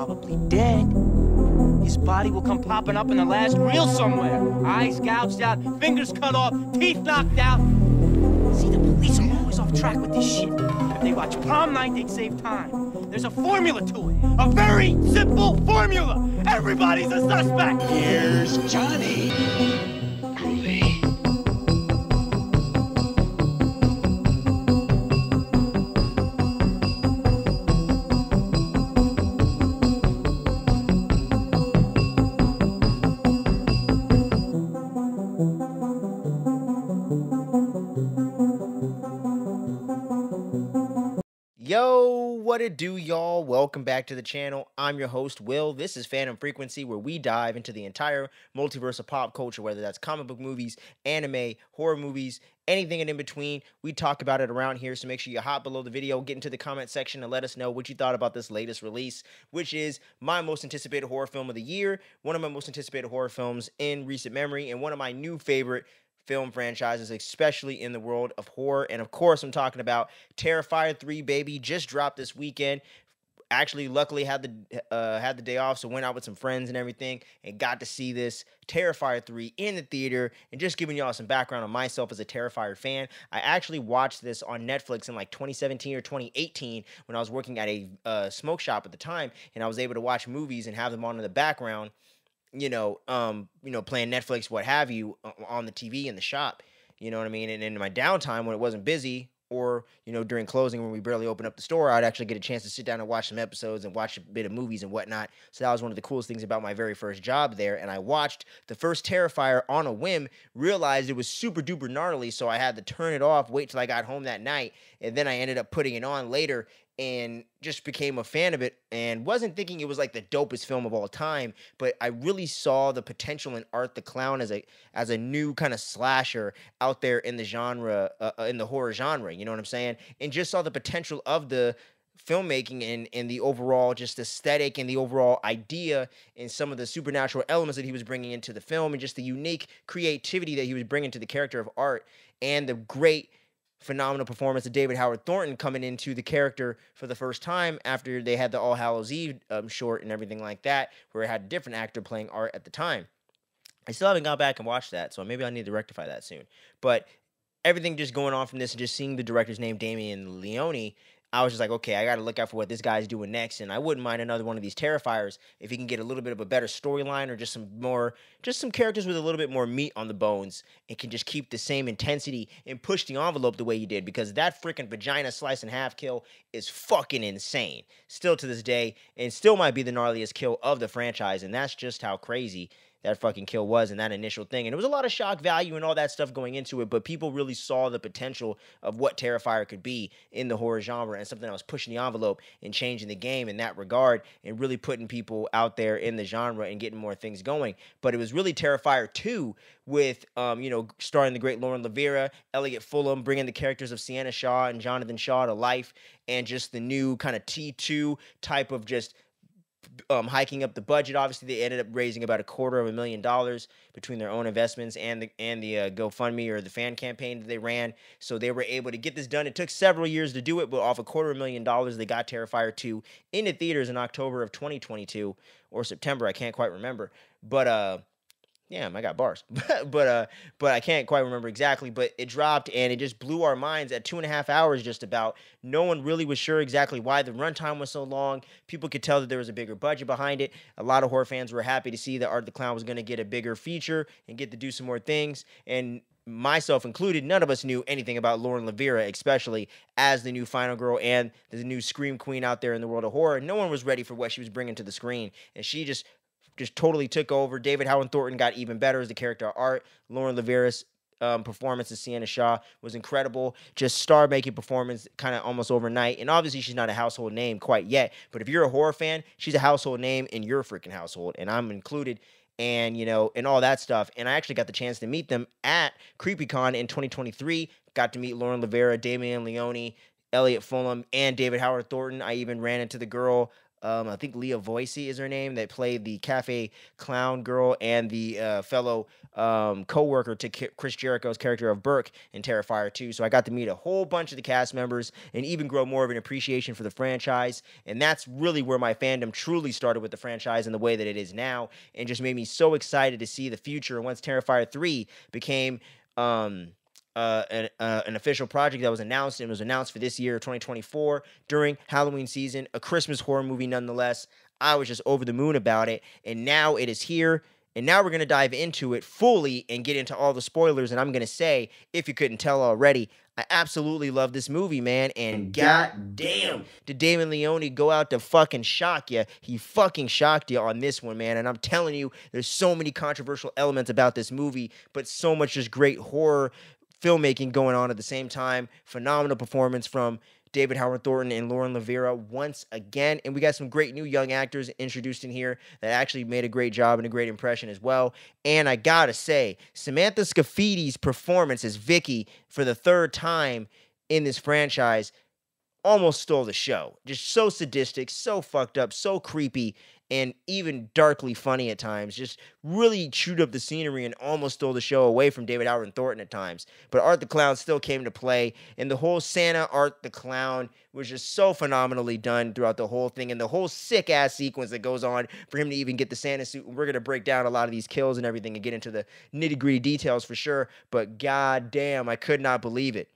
probably dead. His body will come popping up in the last reel somewhere. Eyes gouged out, fingers cut off, teeth knocked out. See, the police are always off track with this shit. If they watch Prom Night, they'd save time. There's a formula to it. A very simple formula. Everybody's a suspect. Here's Johnny. Groovy. Yo, what it do, y'all? Welcome back to the channel. I'm your host, Will. This is Phantom Frequency, where we dive into the entire multiverse of pop culture, whether that's comic book movies, anime, horror movies, anything in between. We talk about it around here, so make sure you hop below the video, get into the comment section, and let us know what you thought about this latest release, which is my most anticipated horror film of the year, one of my most anticipated horror films in recent memory, and one of my new favorite film franchises, especially in the world of horror. And of course, I'm talking about Terrifier 3, baby. Just dropped this weekend. Actually, luckily had the day off, so went out with some friends and everything, and got to see this Terrifier 3 in the theater. And just giving y'all some background on myself as a Terrifier fan, I actually watched this on Netflix in like 2017 or 2018 when I was working at a smoke shop at the time, and I was able to watch movies and have them on in the background. Playing Netflix, what have you, on the TV in the shop, you know what I mean? And in my downtime when it wasn't busy, or, during closing when we barely opened up the store, I'd actually get a chance to sit down and watch some episodes and watch a bit of movies and whatnot. So that was one of the coolest things about my very first job there. And I watched the first Terrifier on a whim, realized it was super duper gnarly, so I had to turn it off, wait till I got home that night, and then I ended up putting it on later and just became a fan of it, and wasn't thinking it was like the dopest film of all time, but I really saw the potential in Art the Clown as a new kind of slasher out there in the genre, in the horror genre, you know what I'm saying? And just saw the potential of the filmmaking and the overall just aesthetic and the overall idea and some of the supernatural elements that he was bringing into the film, and just the unique creativity that he was bringing to the character of Art, and the great phenomenal performance of David Howard Thornton coming into the character for the first time after they had the All Hallows Eve short and everything like that, where it had a different actor playing Art at the time. I still haven't gone back and watched that, so maybe I need to rectify that soon. But everything just going on from this and just seeing the director's name, DAMIEN LEONE, I was just like, okay, I got to look out for what this guy's doing next, and I wouldn't mind another one of these Terrifiers if he can get a little bit of a better storyline, or just some characters with a little bit more meat on the bones, and can just keep the same intensity and push the envelope the way he did, because that freaking vagina slice in half kill is fucking insane, still to this day, and still might be the gnarliest kill of the franchise, and that's just how crazy that fucking kill was, and that initial thing. And it was a lot of shock value and all that stuff going into it, but people really saw the potential of what Terrifier could be in the horror genre, and something that was pushing the envelope and changing the game in that regard, and really putting people out there in the genre and getting more things going. But it was really Terrifier 2 with, starring the great Lauren Levera, Elliot Fulham, bringing the characters of Sienna Shaw and Jonathan Shaw to life, and just the new kind of T2 type of just hiking up the budget. Obviously, they ended up raising about $250,000 between their own investments and the GoFundMe, or the fan campaign that they ran. So they were able to get this done. It took several years to do it, but off $250,000, they got Terrifier 2 into theaters in October of 2022 or September. I can't quite remember, but damn, I got bars. but I can't quite remember exactly. But it dropped, and it just blew our minds at 2.5 hours just about. No one really was sure exactly why the runtime was so long. People could tell that there was a bigger budget behind it. A lot of horror fans were happy to see that Art the Clown was going to get a bigger feature and get to do some more things. And myself included, none of us knew anything about Lauren Levera, especially as the new Final Girl and the new Scream Queen out there in the world of horror. No one was ready for what she was bringing to the screen, and she just totally took over. David Howard Thornton got even better as the character of Art. Lauren Levera's performance as Sienna Shaw was incredible. Just star-making performance kind of almost overnight. And obviously, she's not a household name quite yet. But if you're a horror fan, she's a household name in your freaking household. And I'm included. And, and all that stuff. And I actually got the chance to meet them at CreepyCon in 2023. Got to meet Lauren Levera, DAMIEN LEONE, Elliot Fulham, and David Howard Thornton. I even ran into the girl I think Leah Voicey is her name, that played the cafe clown girl and the fellow co-worker to Chris Jericho's character of Burke in Terrifier 2. So I got to meet a whole bunch of the cast members and even grow more of an appreciation for the franchise. And that's really where my fandom truly started with the franchise in the way that it is now, and just made me so excited to see the future. And once Terrifier 3 became an official project that was announced, and was announced for this year, 2024, during Halloween season, a Christmas horror movie nonetheless, I was just over the moon about it. And now it is here. And now we're going to dive into it fully and get into all the spoilers. And I'm going to say, if you couldn't tell already, I absolutely love this movie, man. And goddamn, did Damien Leone go out to fucking shock you. He fucking shocked you on this one, man. And I'm telling you, there's so many controversial elements about this movie, but so much just great horror filmmaking going on at the same time. Phenomenal performance from David Howard Thornton and Lauren Lavera once again. And we got some great new young actors introduced in here that actually made a great job and a great impression as well. And I gotta say, Samantha Scaffidi's performance as Vicky for the third time in this franchise almost stole the show. Just so sadistic, so fucked up, so creepy, and even darkly funny at times. Just really chewed up the scenery and almost stole the show away from David Howard Thornton at times. But Art the Clown still came to play, and the whole Santa Art the Clown was just so phenomenally done throughout the whole thing, and the whole sick-ass sequence that goes on for him to even get the Santa suit. And we're going to break down a lot of these kills and everything and get into the nitty-gritty details for sure, but goddamn, I could not believe it.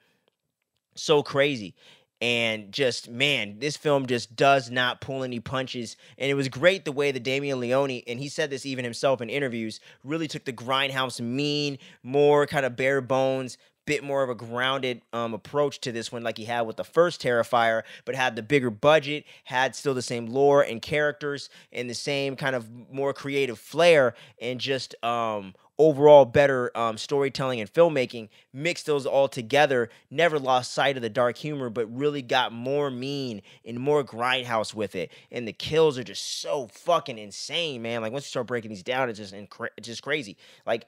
So crazy. And just, man, this film just does not pull any punches. And it was great the way that Damien Leone, and he said this even himself in interviews, really took the grindhouse mean, more kind of bare bones, bit more of a grounded approach to this one, like he had with the first Terrifier, but had the bigger budget, had still the same lore and characters, and the same kind of more creative flair, and just overall better storytelling and filmmaking. Mixed those all together, never lost sight of the dark humor, but really got more mean and more grindhouse with it. And the kills are just so fucking insane, man. Like, once you start breaking these down, it's just crazy. Like,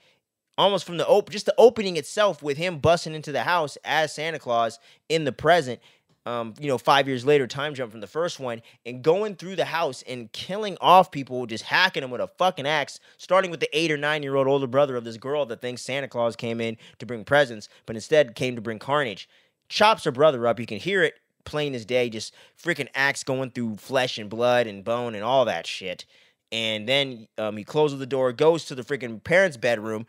almost from just the opening itself with him busting into the house as Santa Claus in the present, 5 years later, time jump from the first one, and going through the house and killing off people, just hacking them with a fucking axe, starting with the 8 or 9 year old older brother of this girl that thinks Santa Claus came in to bring presents, but instead came to bring carnage. Chops her brother up. You can hear it plain as day, just freaking axe going through flesh and blood and bone and all that shit. And then he closes the door, goes to the freaking parents' bedroom,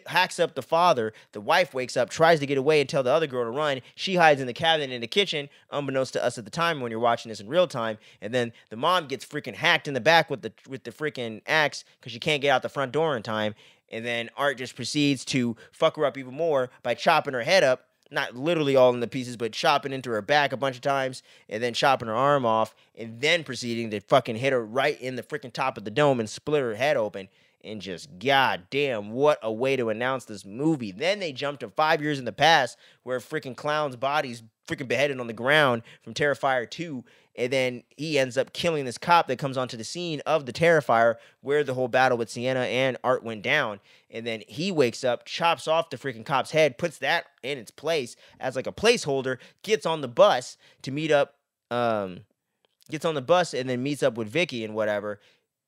hacks up the father. The wife wakes up, tries to get away and tell the other girl to run. She hides in the cabinet in the kitchen, unbeknownst to us at the time when you're watching this in real time. And then the mom gets freaking hacked in the back with the freaking axe because she can't get out the front door in time. And then Art just proceeds to fuck her up even more by chopping her head up. Not literally all in the pieces, but chopping into her back a bunch of times, and then chopping her arm off, and then proceeding to fucking hit her right in the freaking top of the dome and split her head open. And just, goddamn, what a way to announce this movie. Then they jump to 5 years in the past, where freaking Clown's body's freaking beheaded on the ground from Terrifier 2, and then he ends up killing this cop that comes onto the scene of the Terrifier, where the whole battle with Sienna and Art went down. And then he wakes up, chops off the freaking cop's head, puts that in its place as like a placeholder, gets on the bus to meet up, gets on the bus and then meets up with Vicky and whatever,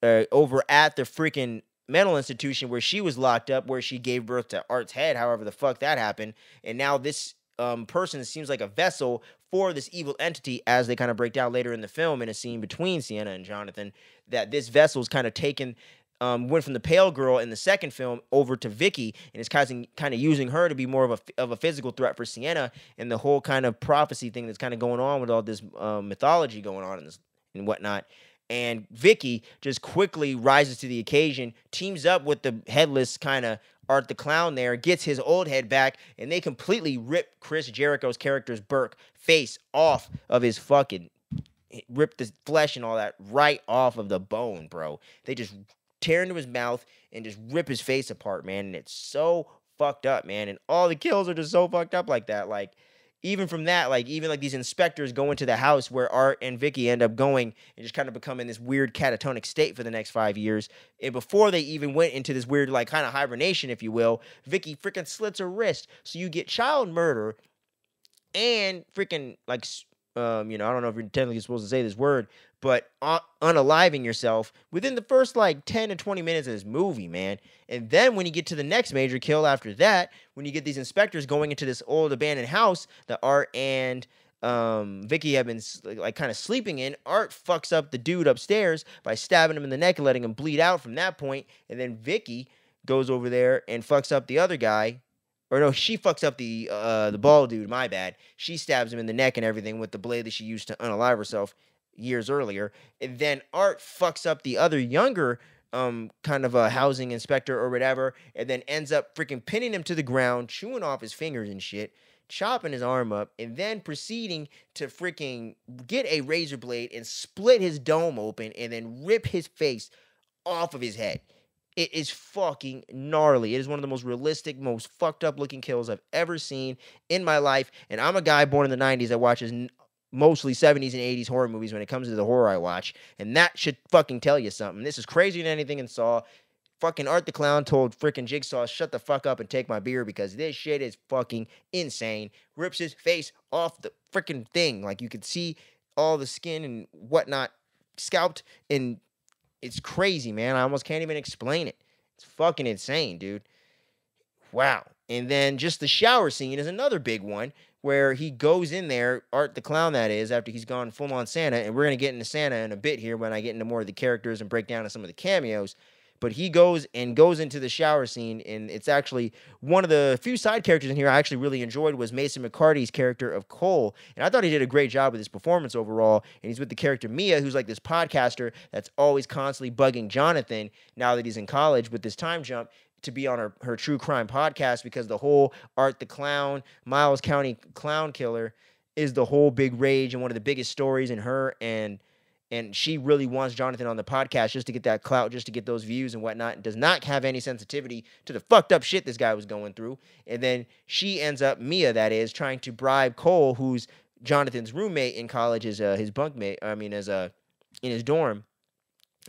over at the freaking mental institution where she was locked up, where she gave birth to Art's head, however the fuck that happened. And now this person seems like a vessel for this evil entity, as they kind of break down later in the film in a scene between Sienna and Jonathan, that this vessel's kind of taken, went from the pale girl in the second film over to Vicky, and is kind of using her to be more of a physical threat for Sienna, and the whole kind of prophecy thing that's kind of going on with all this mythology going on in this and whatnot. And Vicky just quickly rises to the occasion, teams up with the headless kind of Art the Clown there, gets his old head back, and they completely rip Chris Jericho's character's Burke face off of his fucking, rip the flesh and all that right off of the bone, bro. They just tear into his mouth and just rip his face apart, man. And it's so fucked up, man. And all the kills are just so fucked up like that. Like, even from that, like, even like these inspectors go into the house where Art and Vicky end up going and just kind of become in this weird catatonic state for the next 5 years. And before they even went into this weird, like, kind of hibernation, if you will, Vicky freaking slits her wrist. So you get child murder and freaking, like, you know, I don't know if you're technically supposed to say this word, but unaliving yourself within the first like 10 to 20 minutes of this movie, man. And then when you get to the next major kill after that, when you get these inspectors going into this old abandoned house that Art and Vicky have been like kind of sleeping in, Art fucks up the dude upstairs by stabbing him in the neck and letting him bleed out from that point. And then Vicky goes over there and fucks up the other guy. Or no, she fucks up the bald dude, my bad. She stabs him in the neck and everything with the blade that she used to unalive herself years earlier. And then Art fucks up the other younger kind of a housing inspector or whatever, and then ends up freaking pinning him to the ground, chewing off his fingers and shit, chopping his arm up, and then proceeding to freaking get a razor blade and split his dome open and then rip his face off of his head. It is fucking gnarly. It is one of the most realistic, most fucked up looking kills I've ever seen in my life. And I'm a guy born in the 90s that watches mostly 70s and 80s horror movies when it comes to the horror I watch. And that should fucking tell you something. This is crazier than anything in Saw. Fucking Art the Clown told freaking Jigsaw, shut the fuck up and take my beer because this shit is fucking insane. Rips his face off the freaking thing. Like you could see all the skin and whatnot scalped, and it's crazy, man. I almost can't even explain it. It's fucking insane, dude. Wow. And then just the shower scene is another big one where he goes in there, Art the Clown that is, after he's gone full on Santa, and we're going to get into Santa in a bit here when I get into more of the characters and break down of some of the cameos. But he goes into the shower scene, and it's actually one of the few side characters in here I actually really enjoyed was Mason McCarty's character of Cole. And I thought he did a great job with his performance overall. And he's with the character Mia, who's like this podcaster that's always constantly bugging Jonathan now that he's in college with this time jump to be on her true crime podcast, because the whole Art the Clown, Miles County clown killer is the whole big rage and one of the biggest stories in her, and she really wants Jonathan on the podcast just to get that clout, just to get those views and whatnot, and does not have any sensitivity to the fucked up shit this guy was going through. And then she ends up, Mia that is, trying to bribe Cole, who's Jonathan's roommate in college, his bunkmate, in his dorm,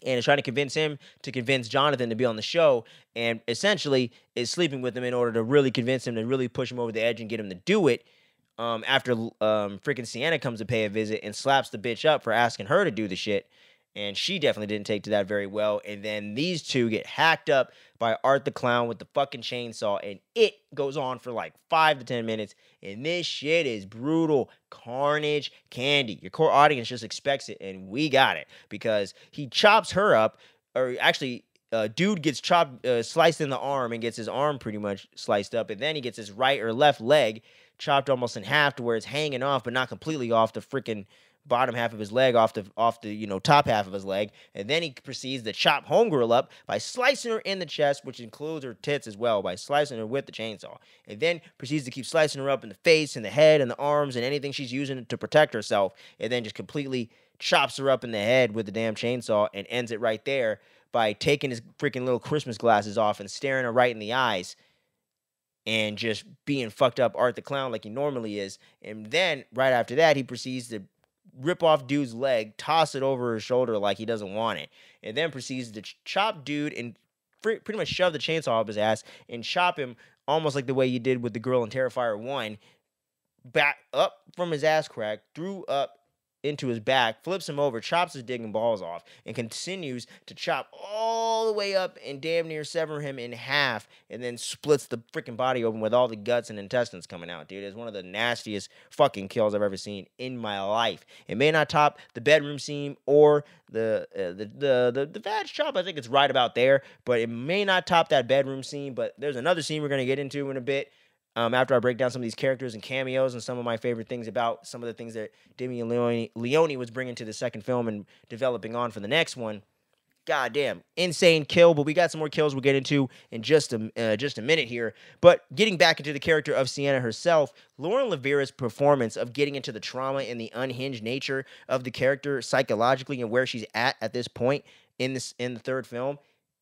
and is trying to convince Jonathan to be on the show, and essentially is sleeping with him in order to really convince him to really push him over the edge and get him to do it. After freaking Sienna comes to pay a visit and slaps the bitch up for asking her to do the shit. And she definitely didn't take to that very well. And then these two get hacked up by Art the Clown with the fucking chainsaw. And it goes on for like 5 to 10 minutes. And this shit is brutal. Carnage candy. Your core audience just expects it. And we got it. Because he chops her up. Or actually, dude gets sliced in the arm and gets his arm pretty much sliced up. And then he gets his right or left leg chopped almost in half to where it's hanging off, but not completely off the freaking bottom half of his leg, off the top half of his leg. And then he proceeds to chop homegirl up by slicing her in the chest, which includes her tits as well, by slicing her with the chainsaw. And then proceeds to keep slicing her up in the face and the head and the arms and anything she's using to protect herself. And then just completely chops her up in the head with the damn chainsaw and ends it right there by taking his freaking little Christmas glasses off and staring her right in the eyes. And just being fucked up Art the Clown like he normally is. And then, right after that, he proceeds to rip off dude's leg, toss it over his shoulder like he doesn't want it. And then proceeds to chop dude and pretty much shove the chainsaw up his ass and chop him almost like the way you did with the girl in Terrifier 1. Back up from his ass crack, through up into his back, flips him over, chops his dick and balls off, and continues to chop all the way up and damn near sever him in half, and then splits the freaking body open with all the guts and intestines coming out, dude. It's one of the nastiest fucking kills I've ever seen in my life. It may not top the bedroom scene or the vag chop. I think it's right about there, but it may not top that bedroom scene. But there's another scene we're going to get into in a bit. After I break down some of these characters and cameos and some of my favorite things about some of the things that Damien Leone was bringing to the second film and developing on for the next one. Goddamn, insane kill, but we got some more kills we'll get into in just a minute here. But getting back into the character of Sienna herself, Lauren Lavera's performance of getting into the trauma and the unhinged nature of the character psychologically and where she's at this point in the third film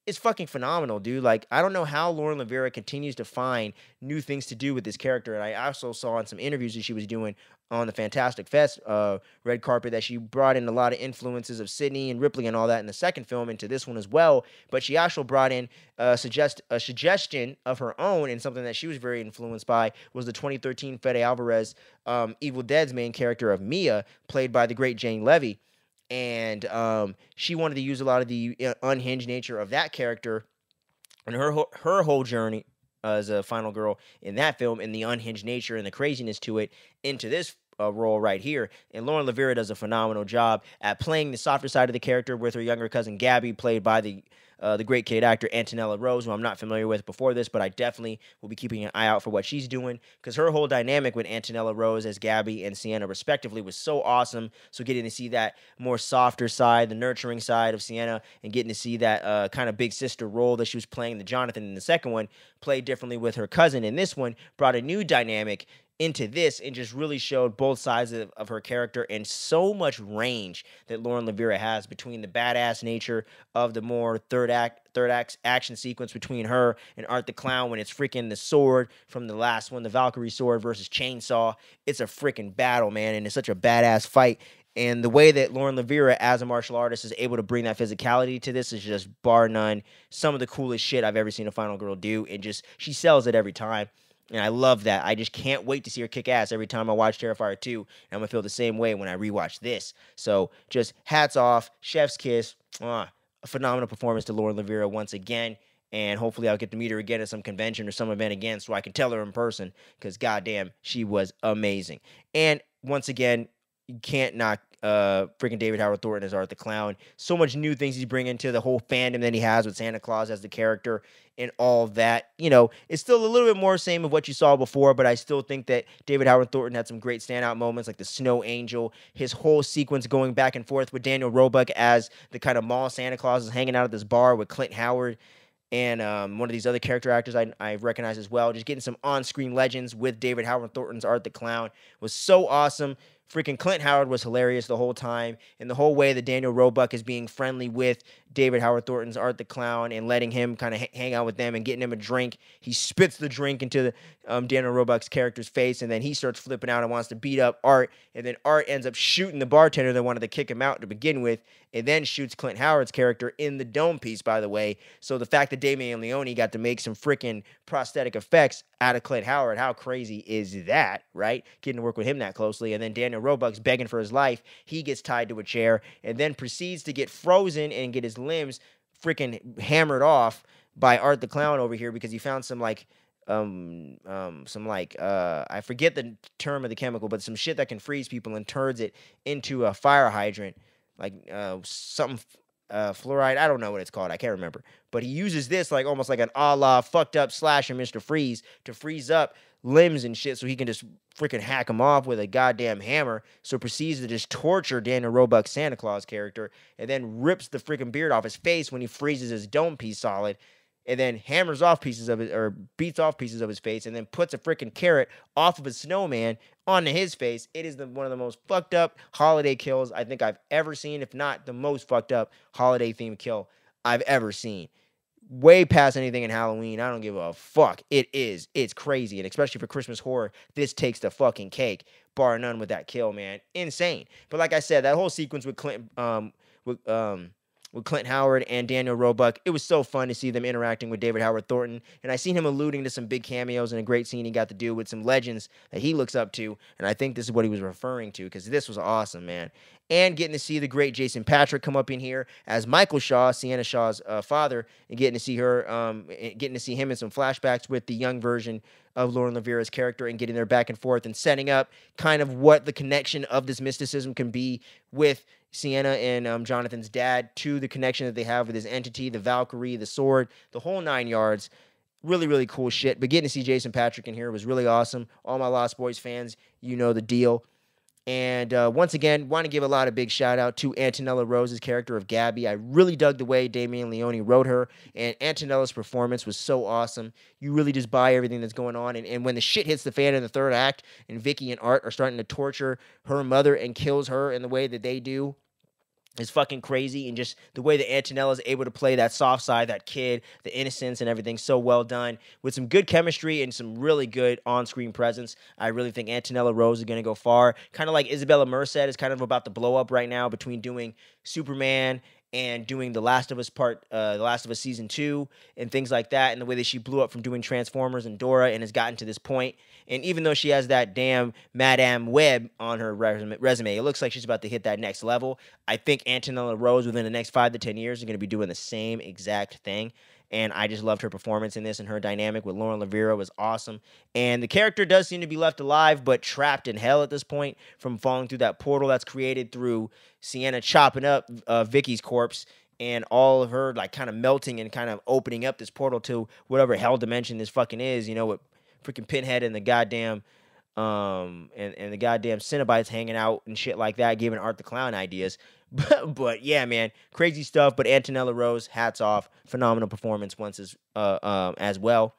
is fucking phenomenal, dude. Like, I don't know how Lauren Levera continues to find new things to do with this character. And I also saw in some interviews that she was doing on the Fantastic Fest red carpet that she brought in a lot of influences of Sydney and Ripley and all that in the second film into this one as well. But she also brought in a suggestion of her own, and something that she was very influenced by was the 2013 Fede Alvarez Evil Dead's main character of Mia, played by the great Jane Levy. And she wanted to use a lot of the unhinged nature of that character and her whole journey as a final girl in that film, and the unhinged nature and the craziness to it into this role right here. And Lauren Levera does a phenomenal job at playing the softer side of the character with her younger cousin Gabby, played by the great kid actor Antonella Rose, who I'm not familiar with before this, but I definitely will be keeping an eye out for what she's doing, because her whole dynamic with Antonella Rose as Gabby and Sienna respectively was so awesome. So getting to see that more softer side, the nurturing side of Sienna, and getting to see that kind of big sister role that she was playing, the Jonathan in the second one, played differently with her cousin in this one, brought a new dynamic into this and just really showed both sides of her character, and so much range that Lauren Levera has between the badass nature of the more third act action sequence between her and Art the Clown, when it's freaking the sword from the last one, the Valkyrie sword versus Chainsaw. It's a freaking battle, man, and it's such a badass fight. And the way that Lauren Levera, as a martial artist, is able to bring that physicality to this is just bar none some of the coolest shit I've ever seen a final girl do. And just, she sells it every time. And I love that. I just can't wait to see her kick ass every time I watch Terrifier 2. And I'm going to feel the same way when I rewatch this. So just hats off, chef's kiss. A phenomenal performance to Lauren Levera once again. And hopefully I'll get to meet her again at some convention or some event again so I can tell her in person, because goddamn, she was amazing. And once again, you can't knock freaking David Howard Thornton as Art the Clown. So much new things he's bringing to the whole fandom that he has with Santa Claus as the character and all that. You know, it's still a little bit more same of what you saw before, but I still think that David Howard Thornton had some great standout moments, like the Snow Angel, his whole sequence going back and forth with Daniel Roebuck as the kind of mall Santa Claus is hanging out at this bar with Clint Howard and one of these other character actors I recognize as well. Just getting some on-screen legends with David Howard Thornton's Art the Clown was so awesome. Freaking Clint Howard was hilarious the whole time, and the whole way that Daniel Roebuck is being friendly with David Howard Thornton's Art the Clown and letting him kind of hang out with them and getting him a drink. He spits the drink into the Daniel Roebuck's character's face, and then he starts flipping out and wants to beat up Art, and then Art ends up shooting the bartender that wanted to kick him out to begin with, and then shoots Clint Howard's character in the dome piece, by the way. So the fact that Damien Leone got to make some freaking prosthetic effects out of Clint Howard, how crazy is that, right? Getting to work with him that closely. And then Daniel Roebuck's begging for his life. He gets tied to a chair and then proceeds to get frozen and get his limbs freaking hammered off by Art the Clown over here, because he found some I forget the term of the chemical, but some shit that can freeze people, and turns it into a fire hydrant, like something fluoride. I don't know what it's called. I can't remember. But he uses this like almost like an a la fucked up slasher Mr. Freeze to freeze up limbs and shit so he can just freaking hack them off with a goddamn hammer. So proceeds to just torture Daniel Roebuck's Santa Claus character, and then rips the freaking beard off his face when he freezes his dome piece solid, and then hammers off pieces of it, or beats off pieces of his face, and then puts a freaking carrot off of a snowman onto his face. It is one of the most fucked up holiday kills I think I've ever seen, if not the most fucked up holiday themed kill I've ever seen. Way past anything in Halloween. I don't give a fuck. It's crazy, and especially for Christmas horror, this takes the fucking cake, bar none with that kill, man. Insane. But like I said, that whole sequence with Clint Howard and Daniel Roebuck, it was so fun to see them interacting with David Howard Thornton, and I seen him alluding to some big cameos and a great scene he got to do with some legends that he looks up to, and I think this is what he was referring to, because this was awesome, man. And getting to see the great Jason Patrick come up in here as Michael Shaw, Sienna Shaw's father, and getting to see him in some flashbacks with the young version of Lauren Levera's character, and getting their back and forth and setting up kind of what the connection of this mysticism can be with Sienna and Jonathan's dad, to the connection that they have with his entity, the Valkyrie, the sword, the whole 9 yards. Really, really cool shit. But getting to see Jason Patrick in here was really awesome. All my Lost Boys fans, you know the deal. And once again, want to give a lot of big shout out to Antonella Rose's character of Gabby. I really dug the way Damien Leone wrote her, and Antonella's performance was so awesome. You really just buy everything that's going on. And when the shit hits the fan in the third act, and Vicky and Art are starting to torture her mother and kills her in the way that they do, is fucking crazy, and just the way that Antonella is able to play that soft side, that kid, the innocence and everything, so well done with some good chemistry and some really good on-screen presence. I really think Antonella Rose is going to go far. Kind of like Isabella Merced is kind of about to blow up right now between doing Superman and doing The Last of Us The Last of Us Season 2 and things like that, and the way that she blew up from doing Transformers and Dora and has gotten to this point. And even though she has that damn Madame Web on her resume, it looks like she's about to hit that next level. I think Antonella Rose within the next 5 to 10 years is going to be doing the same exact thing. And I just loved her performance in this, and her dynamic with Lauren Lavera was awesome. And the character does seem to be left alive, but trapped in hell at this point from falling through that portal that's created through Sienna chopping up Vicky's corpse and all of her like kind of melting and kind of opening up this portal to whatever hell dimension this fucking is, you know, with freaking Pinhead and the goddamn and the goddamn Cenobites hanging out and shit like that, giving Art the Clown ideas. But yeah, man, crazy stuff. But Antonella Rose, hats off, phenomenal performance once as well.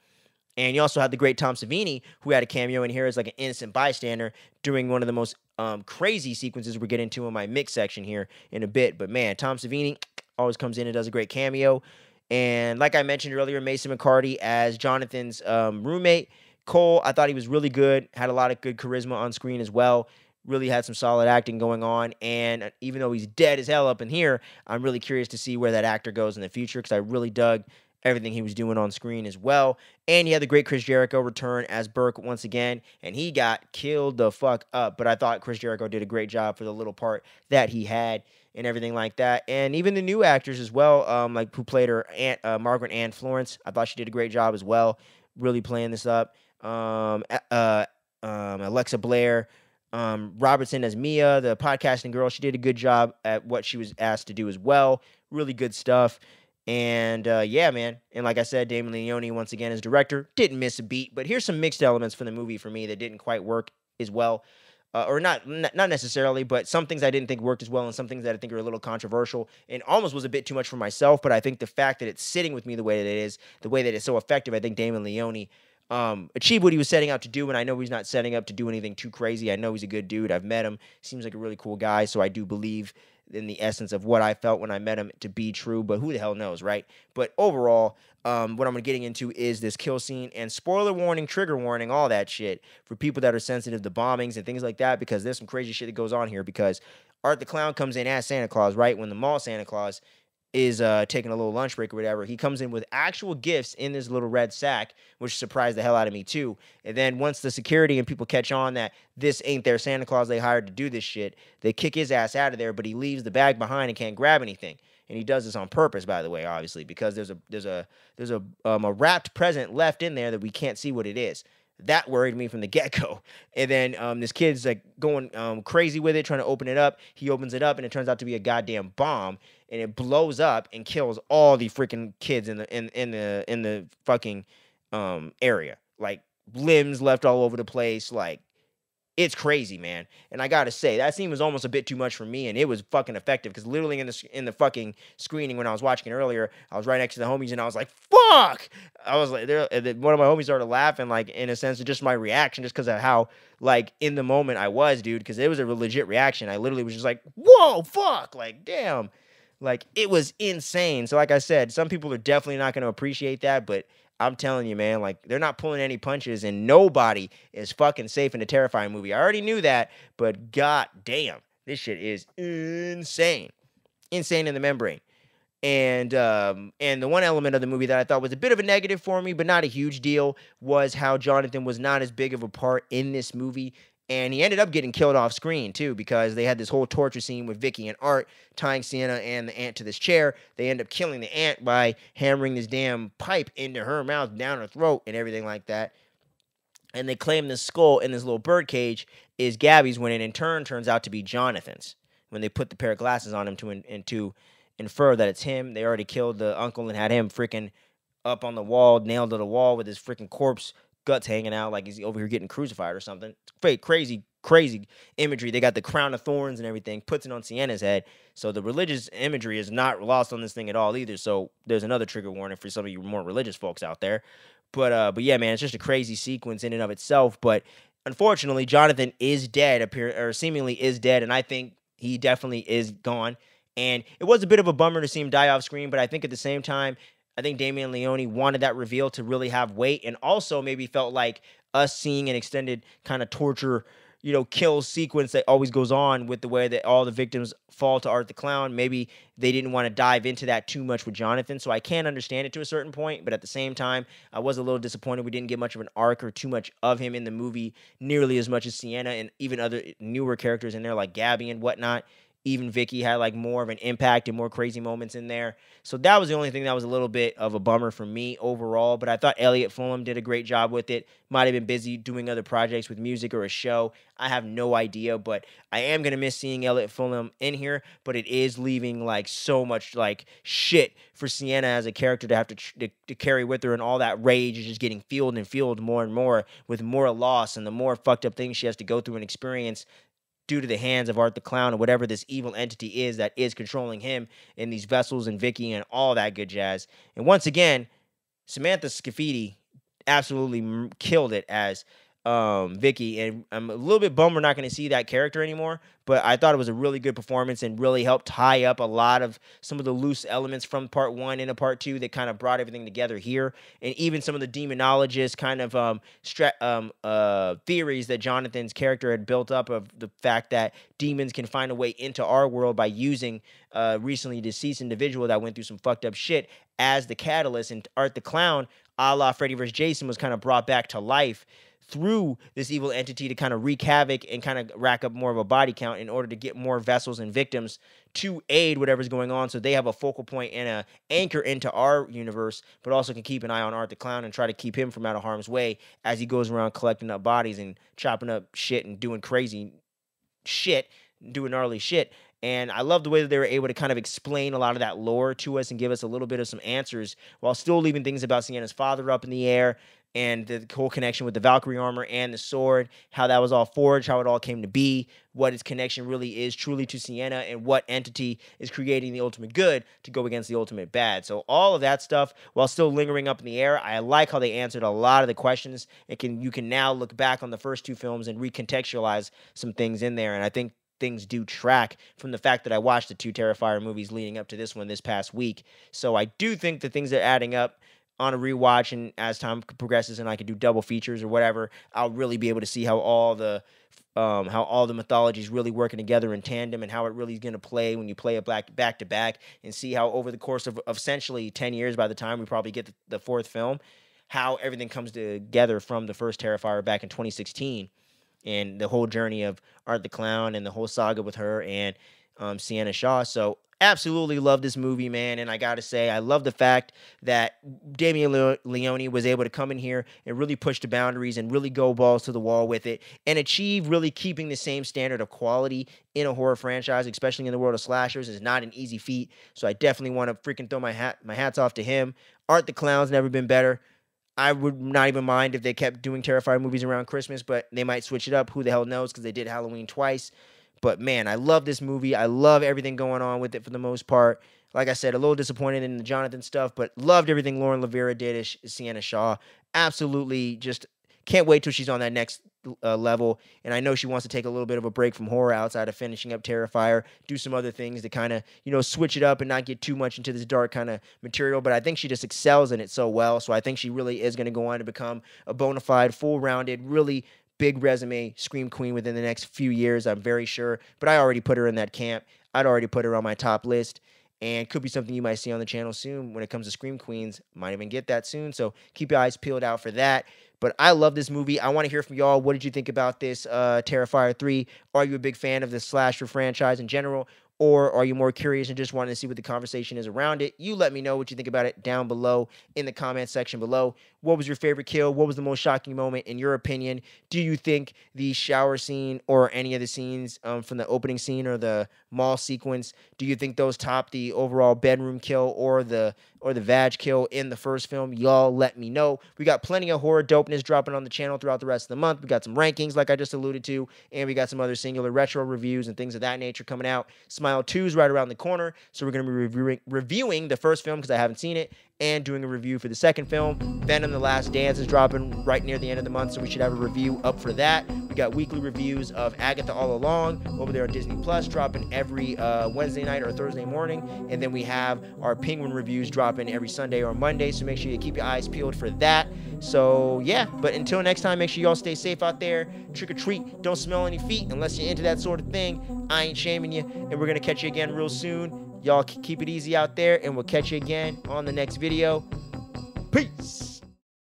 And you also had the great Tom Savini, who had a cameo in here as like an innocent bystander during one of the most crazy sequences we're getting to in my mix section here in a bit. But man, Tom Savini always comes in and does a great cameo. And like I mentioned earlier, Mason McCarty as Jonathan's roommate. Cole, I thought he was really good, had a lot of good charisma on screen as well. Really had some solid acting going on, and even though he's dead as hell up in here, I'm really curious to see where that actor goes in the future, because I really dug everything he was doing on screen as well. And you had the great Chris Jericho return as Burke once again, and he got killed the fuck up, but I thought Chris Jericho did a great job for the little part that he had and everything like that. And even the new actors as well, like who played her aunt, Margaret Ann Florence, I thought she did a great job as well, really playing this up. Alexa Blair, Robertson as Mia, the podcasting girl, she did a good job at what she was asked to do as well. Really good stuff. And yeah, man. And like I said, Damien Leone once again as director, didn't miss a beat. But here's some mixed elements for the movie for me that didn't quite work as well. Or not necessarily, but some things I didn't think worked as well, and some things that I think are a little controversial and almost was a bit too much for myself. But I think the fact that it's sitting with me the way that it is, the way that it's so effective, I think Damien Leone achieved what he was setting out to do, and I know he's not setting up to do anything too crazy. I know he's a good dude. I've met him. Seems like a really cool guy, so I do believe in the essence of what I felt when I met him to be true, but who the hell knows, right? But overall, what I'm getting into is this kill scene, and spoiler warning, trigger warning, all that shit for people that are sensitive to bombings and things like that, because there's some crazy shit that goes on here, because Art the Clown comes in as Santa Claus, right? When the mall Santa Claus is taking a little lunch break or whatever, he comes in with actual gifts in this little red sack, which surprised the hell out of me too. And then once the security and people catch on that this ain't their Santa Claus they hired to do this shit, they kick his ass out of there, but he leaves the bag behind and can't grab anything. And he does this on purpose, by the way, obviously, because there's a wrapped present left in there that we can't see what it is. That worried me from the get-go. And then this kid's like going crazy with it, trying to open it up. He opens it up, and it turns out to be a goddamn bomb, and it blows up and kills all the freaking kids in the fucking area. Like limbs left all over the place. Like, it's crazy, man. And I gotta say, that scene was almost a bit too much for me, and it was fucking effective, because literally in the fucking screening when I was watching it earlier, I was right next to the homies, and I was like, fuck! I was like, one of my homies started laughing, like, in a sense of just my reaction, just because of how, like, in the moment I was, dude, because it was a legit reaction. I literally was just like, whoa, fuck! Like, damn. Like, it was insane. So like I said, some people are definitely not going to appreciate that, but I'm telling you, man, like, they're not pulling any punches, and nobody is fucking safe in the Terrifier movie. I already knew that, but god damn, this shit is insane. Insane in the membrane. And the one element of the movie that I thought was a bit of a negative for me, but not a huge deal, was how Jonathan was not as big of a part in this movie. And he ended up getting killed off screen, too, because they had this whole torture scene with Vicky and Art tying Sienna and the aunt to this chair. They end up killing the aunt by hammering this damn pipe into her mouth, down her throat, and everything like that. And they claim this skull in this little bird cage is Gabby's, when it in turn turns out to be Jonathan's. When they put the pair of glasses on him to infer that it's him. They already killed the uncle and had him freaking up on the wall, nailed to the wall with his freaking corpse guts hanging out like he's over here getting crucified or something. It's crazy imagery. They got the crown of thorns and everything, puts it on Sienna's head. So the religious imagery is not lost on this thing at all either. So there's another trigger warning for some of you more religious folks out there. But yeah, man, it's just a crazy sequence in and of itself. But unfortunately, Jonathan is dead, or seemingly is dead, and I think he definitely is gone. And it was a bit of a bummer to see him die off screen, but I think at the same time, I think Damien Leone wanted that reveal to really have weight, and also maybe felt like us seeing an extended kind of torture, kill sequence that always goes on with the way that all the victims fall to Art the Clown. Maybe they didn't want to dive into that too much with Jonathan, so I can understand it to a certain point, but at the same time, I was a little disappointed we didn't get much of an arc or too much of him in the movie, nearly as much as Sienna and even other newer characters in there like Gabby and whatnot. Even Vicky had like more of an impact and more crazy moments in there. So that was the only thing that was a little bit of a bummer for me overall. But I thought Elliot Fulham did a great job with it. Might have been busy doing other projects with music or a show. I have no idea. But I am going to miss seeing Elliot Fulham in here. But it is leaving like so much like shit for Sienna as a character to have to carry with her. And all that rage is just getting fueled and fueled more and more with more loss and the more fucked up things she has to go through and experience due to the hands of Art the Clown or whatever this evil entity is that is controlling him in these vessels and Vicky and all that good jazz. And once again, Samantha Scafidi absolutely killed it as Vicky, and I'm a little bit bummed we're not going to see that character anymore, but I thought it was a really good performance and really helped tie up a lot of some of the loose elements from part 1 into part 2 that kind of brought everything together here, and even some of the demonologist kind of theories that Jonathan's character had built up of the fact that demons can find a way into our world by using a recently deceased individual that went through some fucked up shit as the catalyst, and Art the Clown, a la Freddy vs. Jason, was kind of brought back to life through this evil entity to kind of wreak havoc and kind of rack up more of a body count in order to get more vessels and victims to aid whatever's going on, so they have a focal point and a anchor into our universe, but also can keep an eye on Art the Clown and try to keep him from out of harm's way as he goes around collecting up bodies and chopping up shit and doing crazy shit, doing gnarly shit. And I love the way that they were able to kind of explain a lot of that lore to us and give us a little bit of some answers while still leaving things about Sienna's father up in the air, and the whole connection with the Valkyrie armor and the sword, how that was all forged, how it all came to be, what its connection really is truly to Sienna, and what entity is creating the ultimate good to go against the ultimate bad. So all of that stuff, while still lingering up in the air, I like how they answered a lot of the questions. You can now look back on the first 2 films and recontextualize some things in there, and I think things do track from the fact that I watched the 2 Terrifier movies leading up to this one this past week. So I do think that things are adding up on a rewatch, and as time progresses and I can do double features or whatever, I'll really be able to see how all the mythology is really working together in tandem, and how it really is going to play when you play it back to back, and see how over the course of essentially 10 years, by the time we probably get the 4th film, how everything comes together from the first Terrifier back in 2016, and the whole journey of Art the Clown and the whole saga with her and Sienna Shaw. So absolutely love this movie, man, and I gotta say, I love the fact that Damien Leone was able to come in here and really push the boundaries and really go balls to the wall with it and achieve really keeping the same standard of quality in a horror franchise, especially in the world of slashers, is not an easy feat. So I definitely want to freaking throw my hats off to him. Art the Clown's never been better. I would not even mind if they kept doing Terrifier movies around Christmas, but they might switch it up. Who the hell knows, because they did Halloween twice. But, man, I love this movie. I love everything going on with it for the most part. Like I said, a little disappointed in the Jonathan stuff, but loved everything Lauren Lavera did as Sienna Shaw. Absolutely just can't wait till she's on that next level. And I know she wants to take a little bit of a break from horror outside of finishing up Terrifier, do some other things to kind of, switch it up and not get too much into this dark kind of material. But I think she just excels in it so well. So I think she really is going to go on to become a bona fide, full-rounded, really big resume scream queen within the next few years, I'm very sure. But I already put her in that camp. I'd already put her on my top list. And could be something you might see on the channel soon when it comes to Scream Queens. Might even get that soon, so keep your eyes peeled out for that. But I love this movie. I want to hear from y'all. What did you think about this Terrifier 3? Are you a big fan of the slasher franchise in general? Or are you more curious and just wanting to see what the conversation is around it? You let me know what you think about it down below in the comment section below. What was your favorite kill? What was the most shocking moment in your opinion? Do you think the shower scene or any of the scenes from the opening scene or the mall sequence, do you think those top the overall bedroom kill or the vag kill in the first film? Y'all let me know. We got plenty of horror dopeness dropping on the channel throughout the rest of the month. We got some rankings like I just alluded to, and we got some other singular retro reviews and things of that nature coming out. Smile 2 is right around the corner, so we're going to be reviewing the first film because I haven't seen it, and doing a review for the second film. Venom: The Last Dance is dropping right near the end of the month, so we should have a review up for that. We got weekly reviews of Agatha All Along over there on Disney Plus, dropping every Wednesday night or Thursday morning. And then we have our Penguin reviews dropping every Sunday or Monday. So make sure you keep your eyes peeled for that. So yeah, but until next time, make sure y'all stay safe out there. Trick or treat, don't smell any feet unless you're into that sort of thing. I ain't shaming you, and we're gonna catch you again real soon. Y'all keep it easy out there, and we'll catch you again on the next video. Peace.